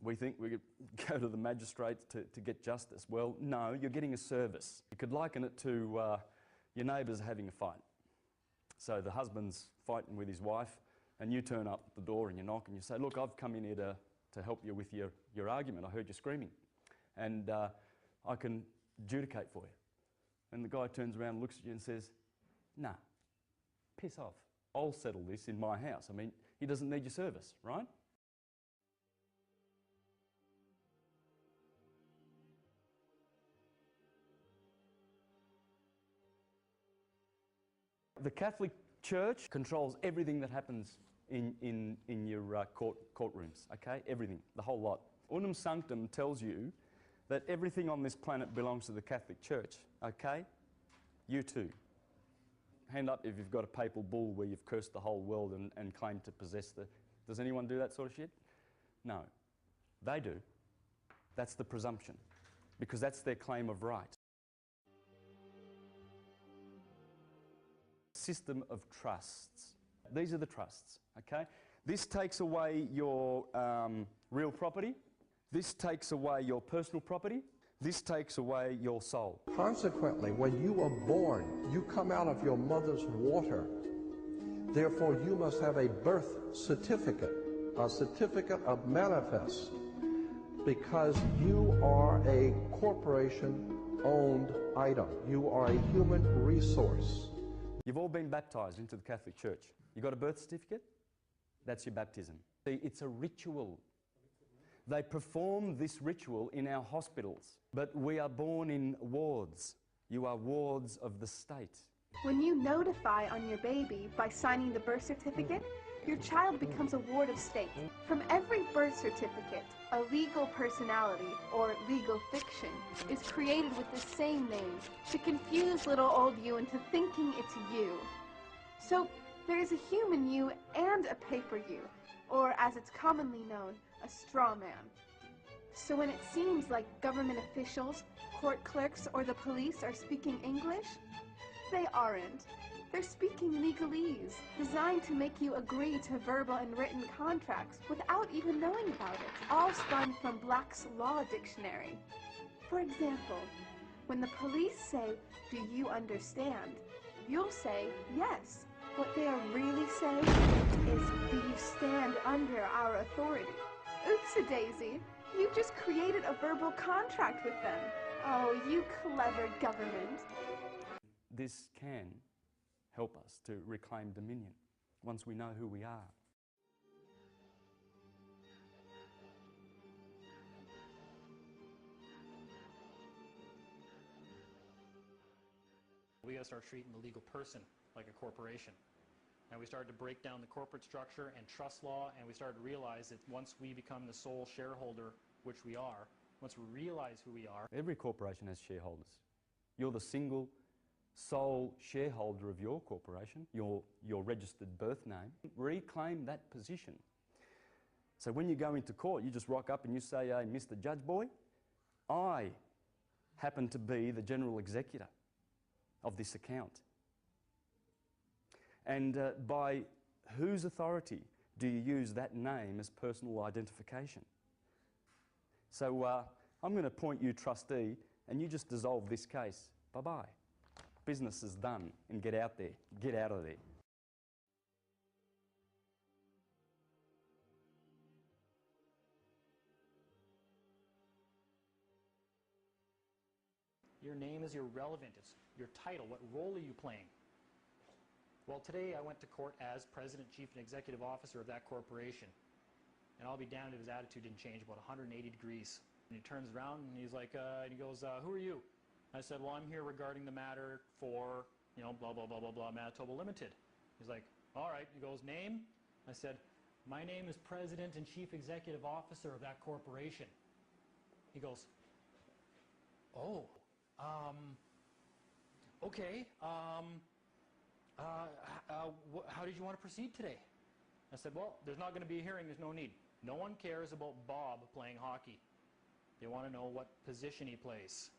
We think we could go to the magistrate to get justice. Well, no, you're getting a service. You could liken it to your neighbours having a fight. So the husband's fighting with his wife, and you turn up at the door and you knock and you say, look, I've come in here to help you with your argument. I heard you screaming. And I can adjudicate for you. And the guy turns around and looks at you and says, nah, piss off. I'll settle this in my house. I mean, he doesn't need your service, right? The Catholic Church controls everything that happens in your courtrooms, okay? Everything, the whole lot. Unum Sanctum tells you that everything on this planet belongs to the Catholic Church, okay? You too. Hand up if you've got a papal bull where you've cursed the whole world and claimed to possess the... Does anyone do that sort of shit? No. They do. That's the presumption, because that's their claim of right. System of trusts. These are the trusts, okay? This takes away your real property. This takes away your personal property. This takes away your soul. Consequently, when you are born, you come out of your mother's water. Therefore, you must have a birth certificate, a certificate of manifest, because you are a corporation-owned item. You are a human resource. You've all been baptised into the Catholic Church. You got a birth certificate? That's your baptism. See, it's a ritual. They perform this ritual in our hospitals, but we are born in wards. You are wards of the state. When you notify on your baby by signing the birth certificate, your child becomes a ward of state. From every birth certificate, a legal personality, or legal fiction, is created with the same name to confuse little old you into thinking it's you. So there is a human you and a paper you, or as it's commonly known, a straw man. So when it seems like government officials, court clerks, or the police are speaking English, they aren't. They're speaking legalese, designed to make you agree to verbal and written contracts without even knowing about it, all spun from Black's Law Dictionary. For example, when the police say, "Do you understand?" you'll say, "Yes." What they are really saying is, "Do you stand under our authority?" Oops-a-daisy, you just created a verbal contract with them. Oh, you clever government. This can help us to reclaim dominion once we know who we are. We gotta start treating the legal person like a corporation. And we started to break down the corporate structure and trust law, and we started to realize that once we become the sole shareholder, which we are, once we realize who we are... Every corporation has shareholders. You're the single sole shareholder of your corporation, your registered birth name. Reclaim that position. So when you go into court, you just rock up and you say, "Hey, Mr. Judge Boy, I happen to be the general executor of this account. And by whose authority do you use that name as personal identification?" So I'm going to appoint you trustee, and you just dissolve this case. Bye-bye. Business is done, and get out there. Get out of there. Your name is irrelevant. It's your title. What role are you playing? Well, today I went to court as president, chief, and executive officer of that corporation. And I'll be damned if his attitude didn't change about 180 degrees. And he turns around and he's like, and he goes, "Who are you?" I said, "Well, I'm here regarding the matter for, you know, blah, blah, blah, blah, blah, Manitoba Limited." He's like, "All right." He goes, "Name?" I said, "My name is president and chief executive officer of that corporation." He goes, "Oh, okay, how did you want to proceed today?" I said, "Well, there's not going to be a hearing, there's no need. No one cares about Bob playing hockey. They want to know what position he plays,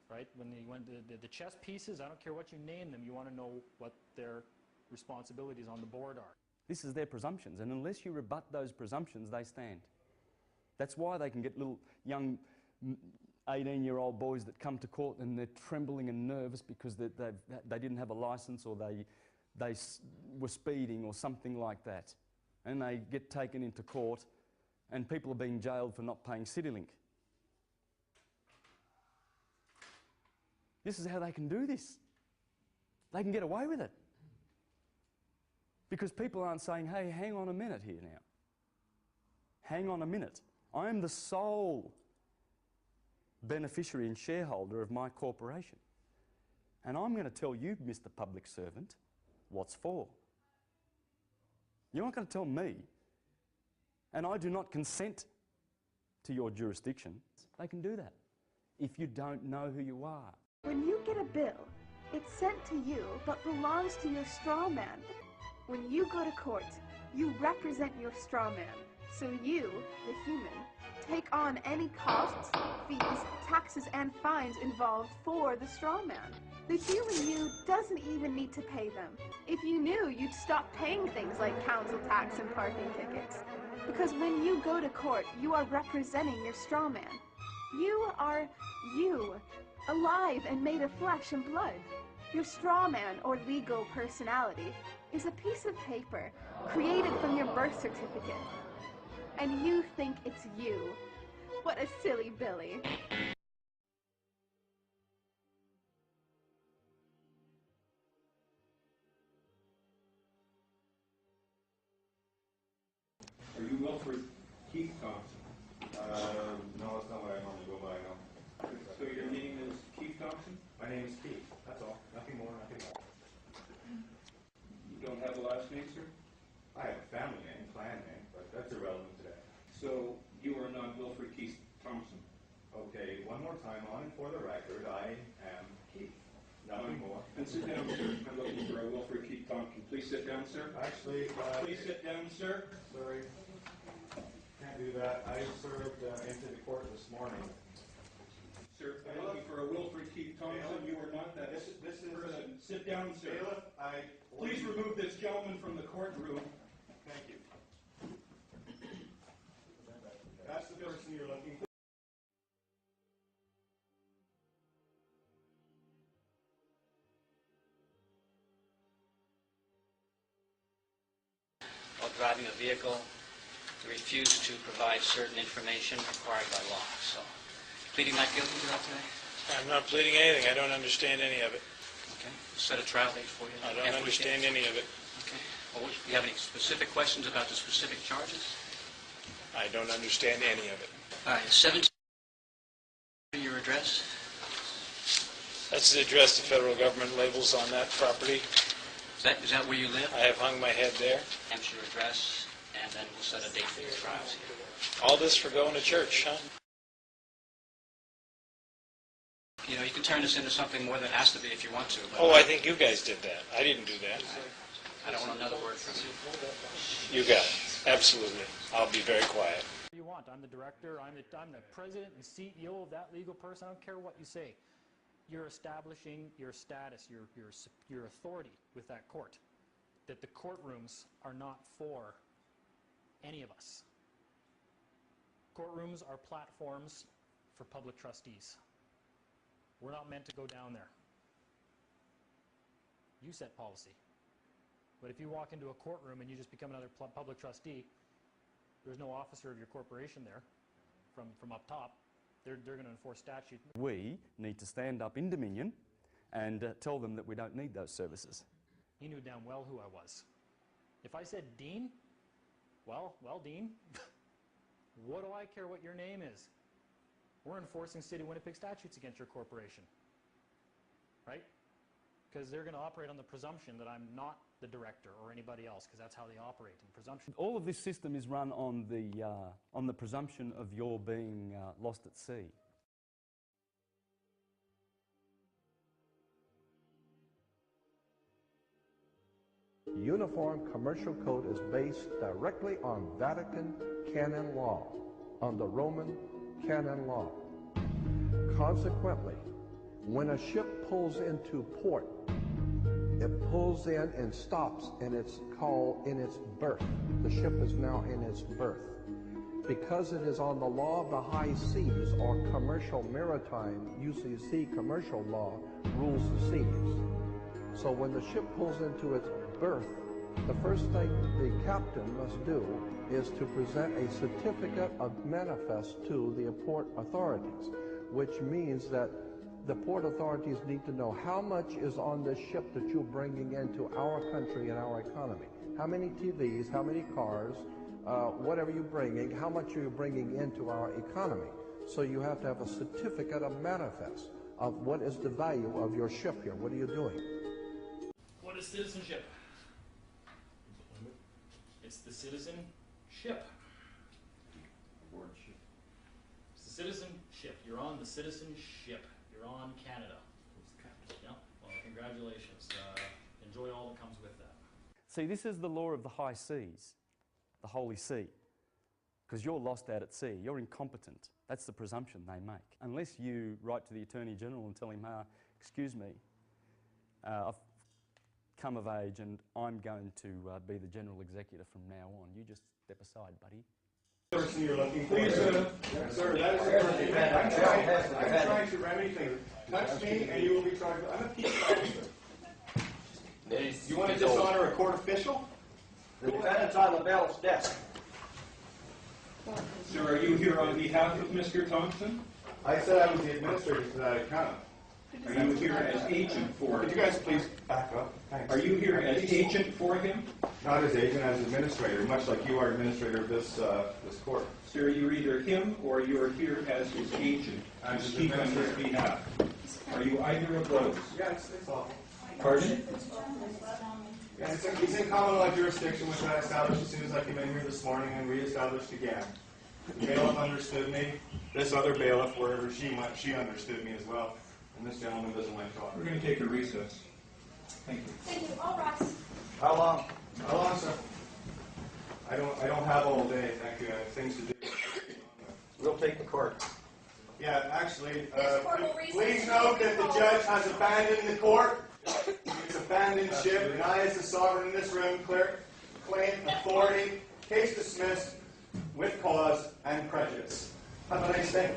right? When the chess pieces, I don't care what you name them, you want to know what their responsibilities on the board are." This is their presumptions, and unless you rebut those presumptions, they stand. That's why they can get little young 18-year-old boys that come to court and they're trembling and nervous because they didn't have a license, or they were speeding or something like that. And they get taken into court and people are being jailed for not paying CityLink. This is how they can do this. They can get away with it. Because people aren't saying, hey, hang on a minute here now. Hang on a minute. I am the sole beneficiary and shareholder of my corporation. And I'm going to tell you, Mr. Public Servant, what's for. You're not going to tell me. And I do not consent to your jurisdiction. They can do that if you don't know who you are. When you get a bill, it's sent to you but belongs to your straw man. When you go to court, you represent your straw man. So you, the human, take on any costs, fees, taxes, and fines involved for the straw man. The human you doesn't even need to pay them. If you knew, you'd stop paying things like council tax and parking tickets. Because when you go to court, you are representing your straw man. You are you, alive and made of flesh and blood. Your straw man, or legal personality, is a piece of paper created from your birth certificate. And you think it's you. What a silly Billy. Are you Wilfred Keith Thompson? No, that's not what I normally go by, no. So your name is Keith Thompson? My name is Keith, that's all. Nothing more, nothing less. You don't have a last name, sir? I have a family name, clan name, but that's irrelevant today. So you are not Wilfred Keith Thompson? Okay, one more time on and for the record, I am Keith. Nothing more. And sit down, sir. I'm looking for a Wilfred Keith Thompson. Please sit down, sir. Actually, Please sit down, sir. sorry, can't do that. I served into the court this morning. Sir, I'm looking for a Wilfred Keith Thompson. You are not that This is person. Sit down, sir. Bailiff, Please remove this gentleman from the courtroom. Thank you. That's the person you're looking for. While driving a vehicle, refused to provide certain information required by law. So, pleading not guilty to that today? I'm not pleading anything. I don't understand any of it. Okay. Set a trial date for you. I don't understand any of it. Okay. Well, do you have any specific questions about the specific charges? I don't understand any of it. All right. 17. Your address? That's the address the federal government labels on that property. Is that where you live? I have hung my head there. Hampshire address, and then we'll set a date for your trials here. All this for going to church, huh? You know, you can turn this into something more than it has to be if you want to. But Oh, I think you guys did that. I didn't do that. I don't want another word from you. You got it. Absolutely. I'll be very quiet. What do you want? I'm the director, I'm the president and CEO of that legal person. I don't care what you say. You're establishing your status, your authority with that court. That the courtrooms are not for any of us. Courtrooms are platforms for public trustees. We're not meant to go down there. You set policy. But if you walk into a courtroom and you just become another public trustee, there's no officer of your corporation there from up top. They're going to enforce statute. We need to stand up in Dominion and tell them that we don't need those services. He knew damn well who I was. If I said Dean, well, Dean, what do I care what your name is? We're enforcing City of Winnipeg statutes against your corporation, right? Because they're going to operate on the presumption that I'm not the director or anybody else, because that's how they operate, in presumption. All of this system is run on the presumption of your being lost at sea. Uniform Commercial Code is based directly on Vatican canon law, on the Roman canon law. Consequently, when a ship pulls into port, it pulls in and stops, and it's called in its berth. The ship is now in its berth. because it is on the law of the high seas, or commercial maritime, UCC commercial law, rules the seas. So when the ship pulls into its berth, the first thing the captain must do is to present a certificate of manifest to the port authorities, which means that the port authorities need to know how much is on this ship that you're bringing into our country and our economy. How many TVs, how many cars, whatever you're bringing, how much are you bringing into our economy? So you have to have a certificate of manifest of what is the value of your ship here. What are you doing? What is citizenship? It's the citizenship. It's the citizenship. You're on the citizenship. You're on Canada. Yeah. Well, congratulations. Enjoy all that comes with that. See, this is the law of the high seas, the Holy See, because you're lost out at sea. You're incompetent. That's the presumption they make. Unless you write to the Attorney General and tell him, excuse me, I've come of age and I'm going to be the General Executive from now on. You just step aside, buddy. Person you're looking for. Please, Sir, that is a perfect man. I'm trying to remedy things. Touch me and you will be charged. I'm a peace officer. You want to dishonor a court official? The defendant's on the bailiff's desk. Sir, are you here on behalf of Mr. Thompson? I said I was the administrator for that account. Are you here as agent for Could him? you guys please back up? Thanks. Are you here as agent for him? Not as agent, as administrator, much like you are administrator of this court. Sir, you're either him or you are here as his agent I'm to just speak on his administrator. behalf. Are you either of those? Yeah, it's awful. Pardon? Yeah, he's in common law jurisdiction, which I established as soon as I came in here this morning and reestablished again. The bailiff understood me. This other bailiff, wherever she went, she understood me as well. And this gentleman doesn't like talking. We're going to take a recess. Thank you. Thank you. All rise. How long? How long, sir? I don't have all day, thank you. I have things to do. We'll take the court. Yeah, actually, This court will recess. please note that the judge has abandoned the court. He's abandoned ship, and I, as the sovereign in this room, claim authority, case dismissed, with cause and prejudice. Have a nice day.